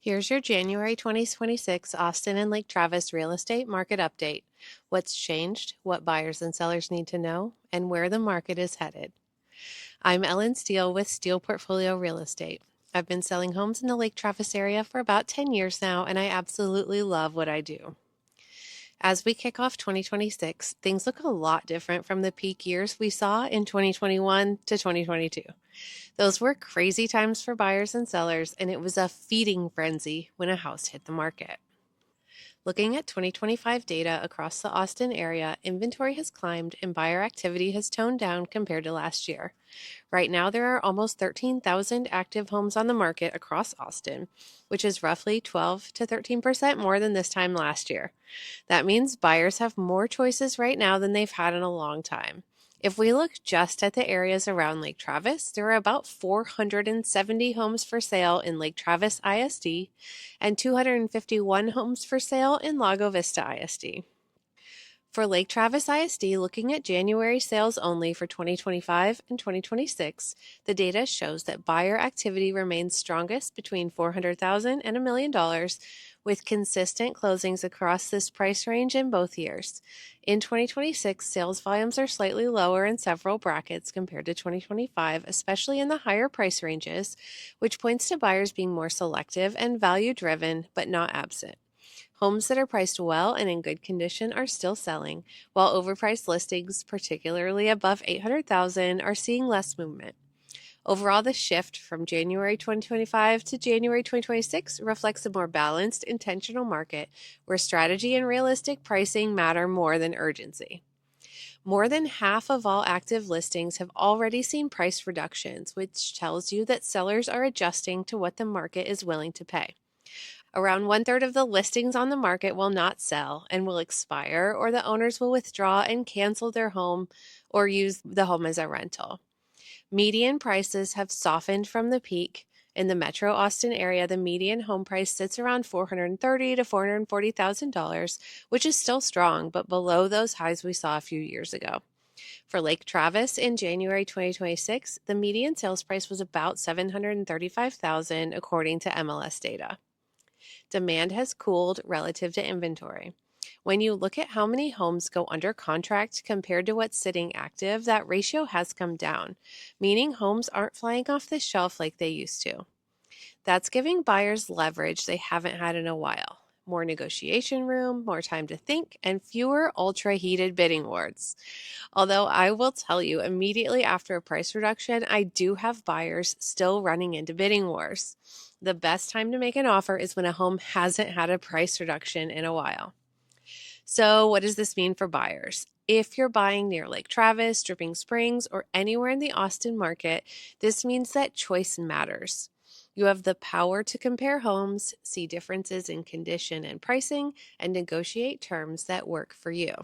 Here's your January 2026 Austin and Lake Travis real estate market update. What's changed, what buyers and sellers need to know, and where the market is headed. I'm Ellen Steele with Steele Portfolio Real Estate. I've been selling homes in the Lake Travis area for about 10 years now, and I absolutely love what I do. As we kick off 2026, things look a lot different from the peak years we saw in 2021 to 2022. Those were crazy times for buyers and sellers, and it was a feeding frenzy when a house hit the market. Looking at 2025 data across the Austin area, inventory has climbed and buyer activity has toned down compared to last year. Right now, there are almost 13,000 active homes on the market across Austin, which is roughly 12 to 13% more than this time last year. That means buyers have more choices right now than they've had in a long time. If we look just at the areas around Lake Travis, there are about 470 homes for sale in Lake Travis ISD and 251 homes for sale in Lago Vista ISD. For Lake Travis ISD, looking at January sales only for 2025 and 2026, the data shows that buyer activity remains strongest between $400,000 and $1 million, with consistent closings across this price range in both years. In 2026, sales volumes are slightly lower in several brackets compared to 2025, especially in the higher price ranges, which points to buyers being more selective and value-driven, but not absent. Homes that are priced well and in good condition are still selling, while overpriced listings, particularly above $800,000, are seeing less movement. Overall, the shift from January 2025 to January 2026 reflects a more balanced, intentional market where strategy and realistic pricing matter more than urgency. More than half of all active listings have already seen price reductions, which tells you that sellers are adjusting to what the market is willing to pay. Around 1/3 of the listings on the market will not sell and will expire, or the owners will withdraw and cancel their home or use the home as a rental. Median prices have softened from the peak. In the Metro Austin area, the median home price sits around $430,000 to $440,000, which is still strong, but below those highs we saw a few years ago. For Lake Travis in January 2026, the median sales price was about $735,000 according to MLS data. Demand has cooled relative to inventory. When you look at how many homes go under contract compared to what's sitting active, that ratio has come down, meaning homes aren't flying off the shelf like they used to. That's giving buyers leverage they haven't had in a while. More negotiation room, more time to think, and fewer ultra-heated bidding wars. Although I will tell you, immediately after a price reduction, I do have buyers still running into bidding wars. The best time to make an offer is when a home hasn't had a price reduction in a while. So, what does this mean for buyers? If you're buying near Lake Travis, Dripping Springs, or anywhere in the Austin market, this means that choice matters. You have the power to compare homes, see differences in condition and pricing, and negotiate terms that work for you.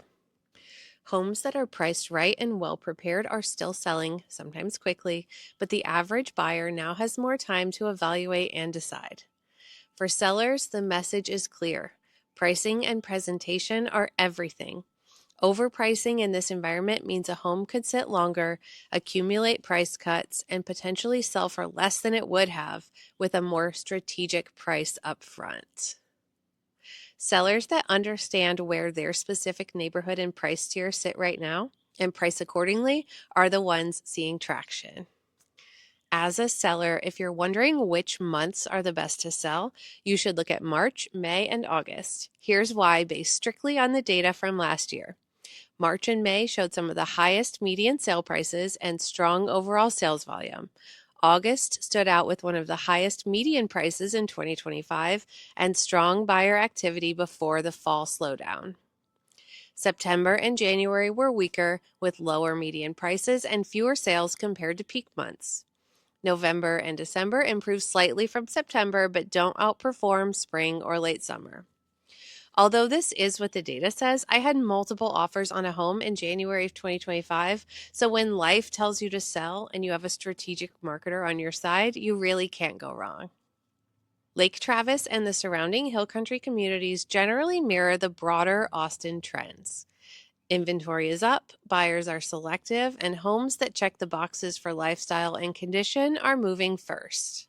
Homes that are priced right and well prepared are still selling, sometimes quickly, but the average buyer now has more time to evaluate and decide. For sellers, the message is clear. Pricing and presentation are everything. Overpricing in this environment means a home could sit longer, accumulate price cuts, and potentially sell for less than it would have with a more strategic price up front. Sellers that understand where their specific neighborhood and price tier sit right now and price accordingly are the ones seeing traction. As a seller, if you're wondering which months are the best to sell, you should look at March, May, and August. Here's why, based strictly on the data from last year. March and May showed some of the highest median sale prices and strong overall sales volume. August stood out with one of the highest median prices in 2025 and strong buyer activity before the fall slowdown. September and January were weaker with lower median prices and fewer sales compared to peak months. November and December improved slightly from September, but don't outperform spring or late summer. Although this is what the data says, I had multiple offers on a home in January of 2025, so when life tells you to sell and you have a strategic marketer on your side, you really can't go wrong. Lake Travis and the surrounding hill country communities generally mirror the broader Austin trends. Inventory is up, buyers are selective, and homes that check the boxes for lifestyle and condition are moving first.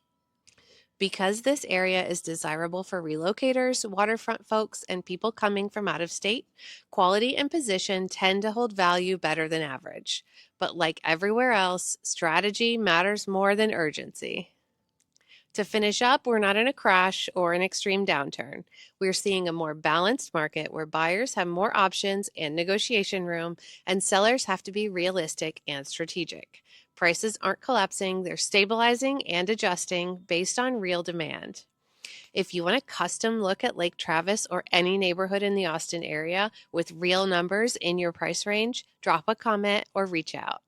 Because this area is desirable for relocators, waterfront folks, and people coming from out of state, quality and position tend to hold value better than average. But like everywhere else, strategy matters more than urgency. To finish up, we're not in a crash or an extreme downturn. We're seeing a more balanced market where buyers have more options and negotiation room, and sellers have to be realistic and strategic. Prices aren't collapsing, they're stabilizing and adjusting based on real demand. If you want a custom look at Lake Travis or any neighborhood in the Austin area with real numbers in your price range, drop a comment or reach out.